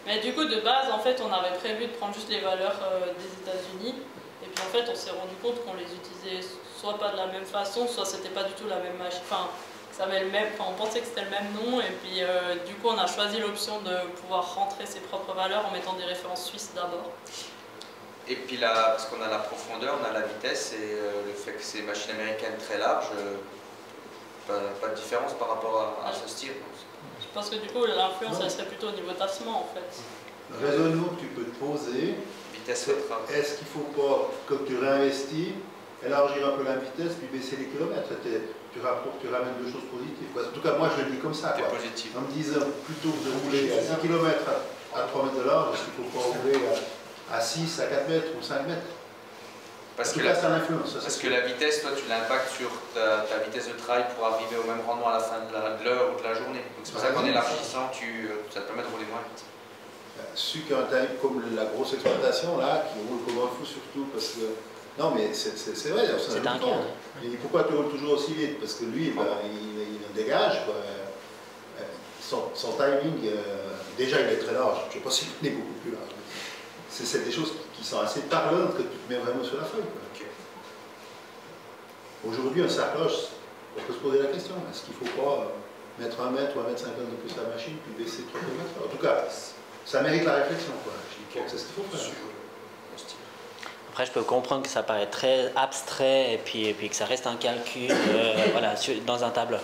B: Mais du coup, de base, en fait, on avait prévu de prendre juste les valeurs des États-Unis. Et puis en fait, on s'est rendu compte qu'on les utilisait soit pas de la même façon, soit c'était pas du tout la même machine. Enfin, ça avait le même, on pensait que c'était le même nom. Et puis du coup, on a choisi l'option de pouvoir rentrer ses propres valeurs en mettant des références suisses d'abord.
A: Et puis là, parce qu'on a la profondeur, on a la vitesse et le fait que c'est machines américaines très larges, pas de différence par rapport à ce style.
B: Je pense que du coup, l'influence, elle serait plutôt au niveau tassement en fait.
J: Le raisonnement que tu peux te poser,
A: vitesse
J: est-ce qu'il ne faut pas, comme tu réinvestis, élargir un peu la vitesse puis baisser les kilomètres? Tu ramènes deux choses positives. En tout cas, moi je le dis comme ça. En me disant plutôt que de rouler à 10 km à 3 mètres de large, est-ce qu'il ne faut pas rouler à 6, à 4 mètres ou 5 mètres?
A: Parce
J: en tout cas, ça l'influence.
A: Parce que la vitesse, toi, tu l'impactes sur ta vitesse de travail pour arriver au même rendement à la fin de l'heure ou de la journée. Donc c'est pour ça qu'en élargissant, ça te permet de rouler moins vite.
J: Ceux qui ont un time comme la grosse exploitation, là, qui roule comme un fou surtout, parce que... Non, mais c'est vrai, c'est un temps. Et pourquoi tu roules toujours aussi vite? Parce que lui, il en dégage, quoi. Son timing, déjà, il est très large. Je ne sais pas s'il est beaucoup plus large. C'est des choses qui sont assez parlantes que tu te mets vraiment sur la feuille. Okay. Aujourd'hui, un sacoche, on peut se poser la question, est-ce qu'il ne faut pas mettre 1 mètre ou 1,50 m de plus la machine, puis baisser 3 km? En tout cas, ça mérite la réflexion, quoi. Je crois que c'est ce qu'il faut faire.
C: Après, je peux comprendre que ça paraît très abstrait et puis que ça reste un calcul voilà, dans un tableur.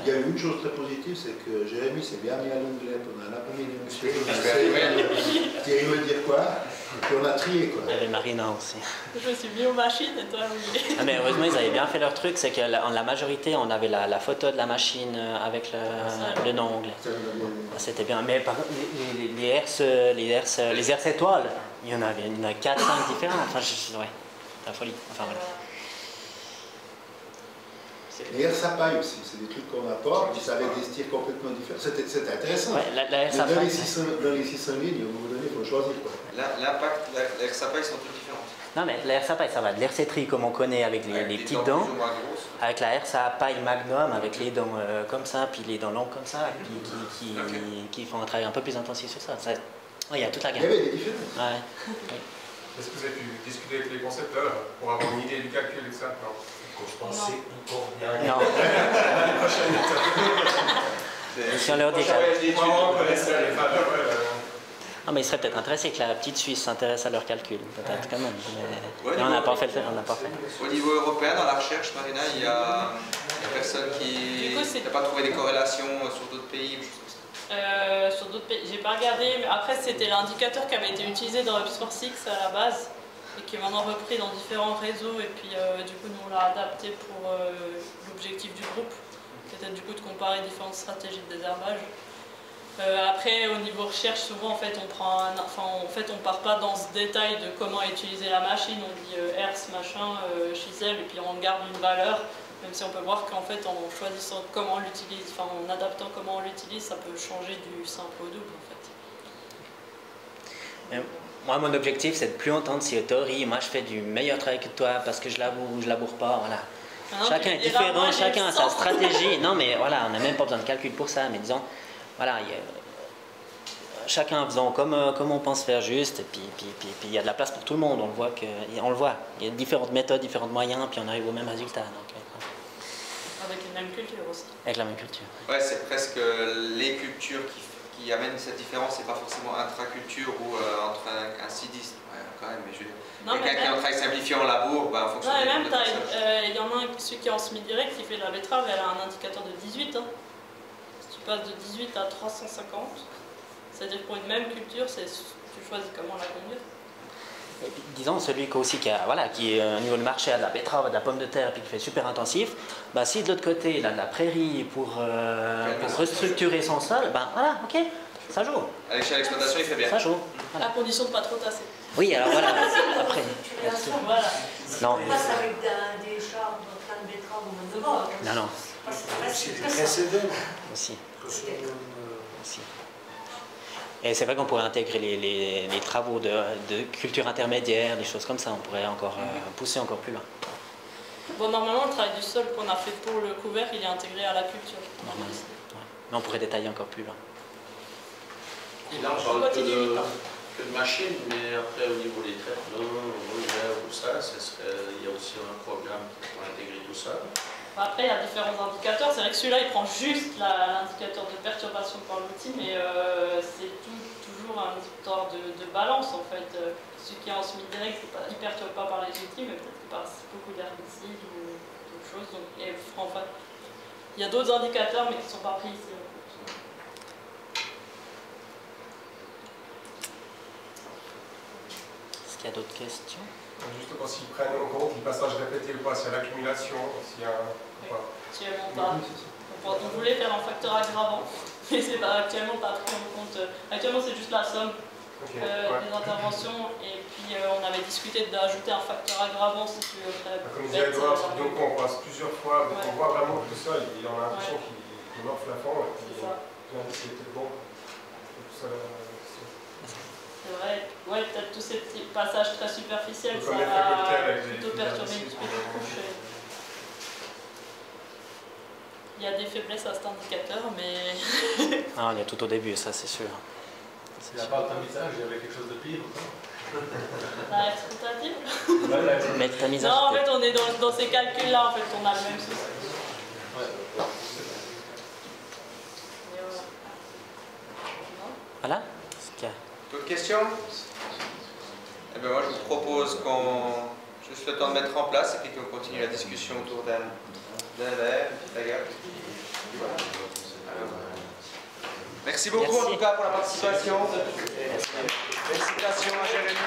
J: Il y a eu une chose très positive, c'est que Jérémy s'est bien mis à l'onglet pendant l'après-midi. Thierry veut dire quoi? Et on a trié, quoi.
C: Il y avait Marina aussi.
B: Je me suis mis aux machines et toi, oui.
C: Ah, mais heureusement, ils avaient bien fait leur truc, c'est que la majorité, on avait la photo de la machine avec le nom onglet. C'était bien. Mais par contre, les RS étoiles, il y en a 4-5 différents. Enfin, ouais, la folie. Enfin, voilà.
J: Les RSAPI aussi, c'est des trucs qu'on apporte, puis ça avait des styles complètement différents. C'était intéressant.
C: Ouais,
J: mais dans les 600 lignes, à un moment donné, il faut choisir.
A: L'impact, les RSAPI sont toutes différentes.
C: Non, mais la RSAPI, ça va de l'RC-Tri comme on connaît avec les petites dents, avec la RSAPI Magnum avec les dents comme ça, puis les dents longues comme ça, qui font un travail un peu plus intensif sur ça. Il y a toute la gamme.
J: Il y avait des différences.
C: Ouais.
G: Est-ce que vous avez pu discuter avec les concepteurs pour avoir une idée du calcul et ça?
D: Je pensais encore bien.
C: Non. Si on leur dit non, mais ils seraient peut-être intéressés que la petite Suisse s'intéresse à leurs calculs, peut-être quand même. Mais on n'a pas fait.
A: Au niveau européen, dans la recherche, Marina, il y a personne qui n'a pas trouvé des corrélations sur d'autres pays?
B: Sur d'autres pays, j'ai pas regardé, mais après c'était l'indicateur qui avait été utilisé dans WebSource X à la base et qui est maintenant repris dans différents réseaux et puis du coup nous on l'a adapté pour l'objectif du groupe qui était du coup de comparer différentes stratégies de désherbage. Après au niveau recherche souvent en fait on part pas dans ce détail de comment utiliser la machine, on dit hertz machin chisel et puis on garde une valeur. Même si on peut voir qu'en fait, en choisissant comment on l'utilise, enfin en adaptant comment on l'utilise, ça peut changer du simple au double en fait.
C: Moi, mon objectif, c'est de plus entendre si théorie, moi je fais du meilleur travail que toi parce que je laboure ou je laboure pas, voilà.
B: Non,
C: chacun est différent, chacun a sa stratégie. Non, mais voilà, on n'a même pas besoin de calcul pour ça, mais disons, voilà, chacun en faisant comme on pense faire juste, et puis il y a de la place pour tout le monde, on le voit, il y a différentes méthodes, différents moyens, puis on arrive au même résultat. Donc,
B: avec la même culture aussi.
C: Avec la même culture.
A: Ouais, c'est presque les cultures qui amènent cette différence, c'est pas forcément intra-culture ou entre un sidiste, ouais, quand même, mais je veux dire, quelqu'un qui est en travail simplifié en labour, en fonction
B: de même, il y en a un, celui qui est en semi-direct, qui fait de la betterave, elle a un indicateur de 18. Hein. Si tu passes de 18 à 350, c'est-à-dire pour une même culture, tu choisis comment la conduire.
C: Disons celui qui est au niveau du marché, a de la betterave, de la pomme de terre, et puis qui fait super intensif, bah, si de l'autre côté il a de la prairie pour restructurer son sol, ben voilà, ok, ça joue.
A: À l'échelle d'exploitation, il fait bien.
C: Ça joue. Voilà.
B: À condition de ne pas trop tasser.
C: Oui, alors voilà, après.
B: Voilà.
C: Non.
H: Tu passes avec des chars dans plein de betteraves ou même devant.
C: Non.
H: C'est précédent.
C: Aussi. Et c'est vrai qu'on pourrait intégrer les travaux de culture intermédiaire, des choses comme ça, on pourrait encore pousser encore plus loin.
B: Bon, normalement, le travail du sol qu'on a fait pour le couvert, il est intégré à la culture.
C: Mais on pourrait détailler encore plus loin.
E: Et là, on parle que de machines, mais après, au niveau des traitements, tout ça, il y a aussi un programme pour intégrer tout ça.
B: Après, il y a différents indicateurs. C'est vrai que celui-là, il prend juste l'indicateur de perturbation par l'outil, mais c'est toujours un histoire de balance, en fait. Celui qui est en semi-direct, il ne perturbe pas par les outils, mais peut-être qu'il passe beaucoup d'herbicides ou d'autres choses. Donc, en fait, il y a d'autres indicateurs, mais qui ne sont pas pris ici.
C: Est-ce qu'il y a d'autres questions?
G: Justement, s'ils prennent en compte le passage répété ou pas, s'il y a l'accumulation, s'il y a...
B: Actuellement pas. On voulait faire un facteur aggravant, mais c'est pas actuellement pas pris en compte. Actuellement, c'est juste la somme des interventions, et puis on avait discuté d'ajouter un facteur aggravant si tu veux.
G: Comme disait Edouard, donc on passe plusieurs fois, on voit vraiment que ça, il en a l'impression qu'il morfle à fond, et puis c'est peut-être bon.
B: C'est vrai, ouais, peut-être tous ces petits passages très superficiels, ça
G: va
B: plutôt perturber une petite couche. Il y a des faiblesses à cet indicateur, mais...
C: Ah, il y a tout au début, ça c'est sûr.
F: Il n'y a pas de tamisage, il y avait quelque chose de pire ou pas?
B: La exploitative? Non, en fait, on est dans ces calculs-là, en fait, on a le même souci.
C: Voilà.
A: D'autres questions? Eh bien, moi, je vous propose qu'on juste le temps de mettre en place et puis qu'on continue la discussion autour d'un verre, la gare. Merci beaucoup en tout cas pour la participation. Félicitations à Jérémy.